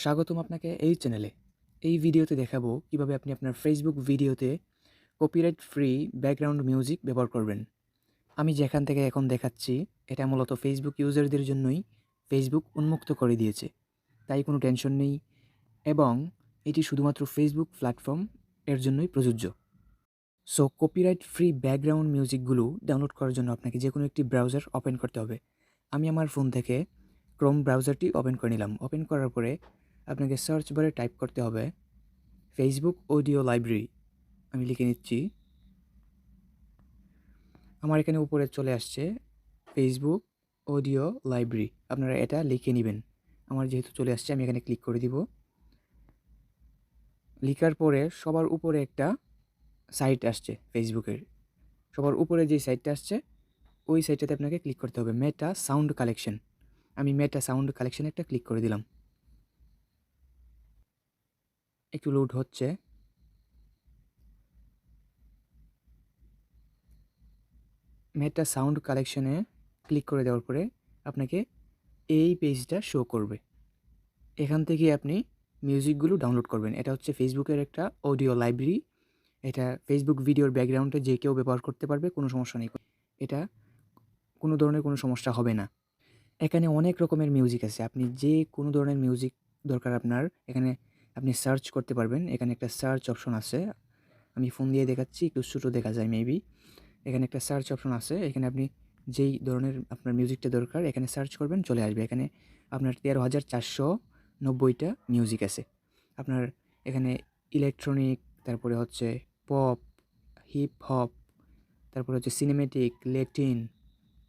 স্বাগতম আপনাকে এই চ্যানেলে। এই ভিডিওতে দেখাবো কিভাবে আপনি আপনার ফেসবুক ভিডিওতে কপিরাইট ফ্রি ব্যাকগ্রাউন্ড মিউজিক ব্যবহার করবেন। আমি যেখান থেকে এখন দেখাচ্ছি এটা মূলত ফেসবুক ইউজারদের জন্যই ফেসবুক উন্মুক্ত করে দিয়েছে। তাই কোনো টেনশন নেই এবং এটি শুধুমাত্র ফেসবুক প্ল্যাটফর্ম এর জন্যই প্রযোজ্য। সো কপিরাইট ফ্রি ব্যাকগ্রাউন্ড মিউজিকগুলো ডাউনলোড করার জন্য আপনাকে যেকোনো একটি ব্রাউজার ওপেন করতে হবে। আমি আমার ফোন থেকে ক্রোম ব্রাউজারটি ওপেন করে নিলাম। ওপেন করার পরে আপনাকে সার্চ বারে টাইপ করতে হবে ফেসবুক অডিও লাইব্রেরি। আমি লিখে নিচ্ছি। আমার এখানে উপরে চলে আসছে ফেসবুক অডিও লাইব্রেরি। আপনারা এটা লিখে নেবেন। আমার যেহেতু চলে আসছে আমি এখানে ক্লিক করে দিব। লিখার পরে সবার উপরে একটা সাইট আসছে ফেসবুকের। সবার উপরে যে সাইটটা আসছে ওই সাইটটাতে আপনাকে ক্লিক করতে হবে মেটা সাউন্ড কালেকশন। আমি মেটা সাউন্ড কালেকশনে একটা ক্লিক করে দিলাম। একটু লোড হচ্ছে। মেটা সাউন্ড কালেকশনে ক্লিক করে দেওয়ার পরে আপনাকে এই পেজটা শো করবে। এখান থেকে আপনি মিউজিকগুলো ডাউনলোড করবেন। এটা হচ্ছে ফেসবুকের একটা অডিও লাইব্রেরি। এটা ফেসবুক ভিডিওর ব্যাকগ্রাউন্ডে যে কেউ ব্যবহার করতে পারবে, কোনো সমস্যা নেই। এটা কোনো ধরনের কোনো সমস্যা হবে না। এখানে অনেক রকমের মিউজিক আছে। আপনি যে কোনো ধরনের মিউজিক দরকার আপনার এখানে আপনি সার্চ করতে পারবেন। এখানে একটা সার্চ অপশন আছে। আমি ফোন দিয়ে দেখাচ্ছি, একটু ছোটো দেখা যায় মেবি। এখানে একটা সার্চ অপশন আছে। এখানে আপনি যেই ধরনের আপনার মিউজিকটা দরকার এখানে সার্চ করবেন, চলে আসবে। এখানে আপনার 13,490টা মিউজিক আছে। আপনার এখানে ইলেকট্রনিক, তারপরে হচ্ছে পপ, হিপ হপ, তারপরে হচ্ছে সিনেমেটিক, ল্যাটিন,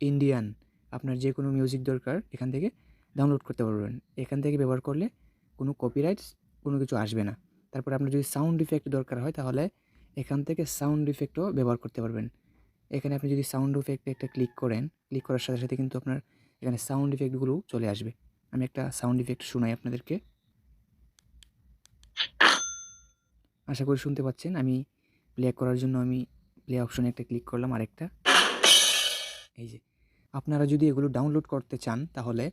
ইন্ডিয়ান, আপনার যে কোনো মিউজিক দরকার এখান থেকে ডাউনলোড করতে পারবেন। এখান থেকে ব্যবহার করলে কোনো কপিরাইটস কোনো কিছু আসবে না। তারপরে আপনার যদি সাউন্ড ইফেক্ট দরকার হয় তাহলে এখান থেকে সাউন্ড ইফেক্টও ব্যবহার করতে পারবেন। এখানে আপনি যদি সাউন্ড ইফেক্টে একটা ক্লিক করেন, ক্লিক করার সাথে সাথে কিন্তু আপনার এখানে সাউন্ড ইফেক্টগুলো চলে আসবে। আমি একটা সাউন্ড ইফেক্ট শোনাই আপনাদেরকে। আশা করি শুনতে পাচ্ছেন। আমি প্লে করার জন্য আমি প্লে অপশনে একটা ক্লিক করলাম আরেকটা। এই যে আপনারা যদি এগুলো ডাউনলোড করতে চান তাহলে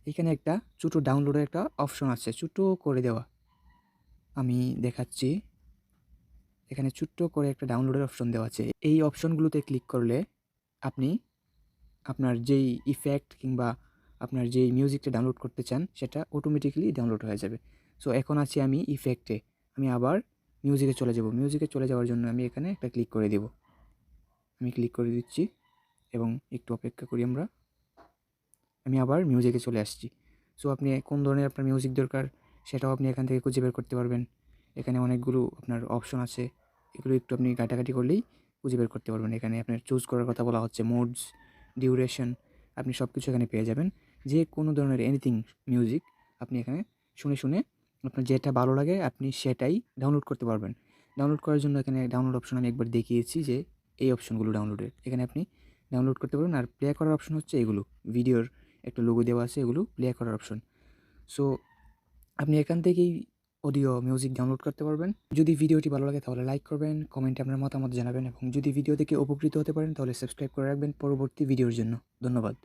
এখানে একটা ছোটো ডাউনলোডের একটা অপশন আছে, ছোটো করে দেওয়া। আমি দেখাচ্ছি। এখানে ছোট্ট করে একটা ডাউনলোডের অপশন দেওয়া আছে। এই অপশনগুলোতে ক্লিক করলে আপনি আপনার যেই ইফেক্ট কিংবা আপনার যেই মিউজিকটা ডাউনলোড করতে চান সেটা অটোমেটিক্যালি ডাউনলোড হয়ে যাবে। সো এখন আছি আমি ইফেক্টে। আমি আবার মিউজিকে চলে যাব। মিউজিকে চলে যাওয়ার জন্য আমি এখানে একটা ক্লিক করে দেব। আমি ক্লিক করে দিচ্ছি এবং একটু অপেক্ষা করি আমরা। আমি আবার মিউজিকে চলে আসছি। সো আপনি কোন ধরনের আপনার মিউজিক দরকার সেটাও আপনি এখান থেকে খুঁজে বের করতে পারবেন। এখানে অনেকগুলো আপনার অপশন আছে। এগুলো একটু আপনি ঘাটাঘাটি করলেই খুঁজে বের করতে পারবেন। এখানে আপনার চুজ করার কথা বলা হচ্ছে, মোডস, ডিউরেশন, আপনি সব কিছু এখানে পেয়ে যাবেন। যে কোনো ধরনের এনিথিং মিউজিক আপনি এখানে শুনে, শুনে আপনার যেটা ভালো লাগে আপনি সেটাই ডাউনলোড করতে পারবেন। ডাউনলোড করার জন্য এখানে ডাউনলোড অপশন আমি একবার দেখিয়েছি যে এই অপশনগুলো ডাউনলোডের। এখানে আপনি ডাউনলোড করতে পারবেন। আর প্লে করার অপশন হচ্ছে এগুলো। ভিডিওর একটা লোগো দেওয়া আছে, এগুলো প্লে করার অপশন। সো আপনি এখান থেকেই অডিও মিউজিক ডাউনলোড করতে পারবেন। যদি ভিডিওটি ভালো লাগে তাহলে লাইক করবেন, কমেন্টে আপনার মতামত জানাবেন এবং যদি ভিডিও দেখে উপকৃত হতে পারেন তাহলে সাবস্ক্রাইব করে রাখবেন পরবর্তী ভিডিওর জন্য। ধন্যবাদ।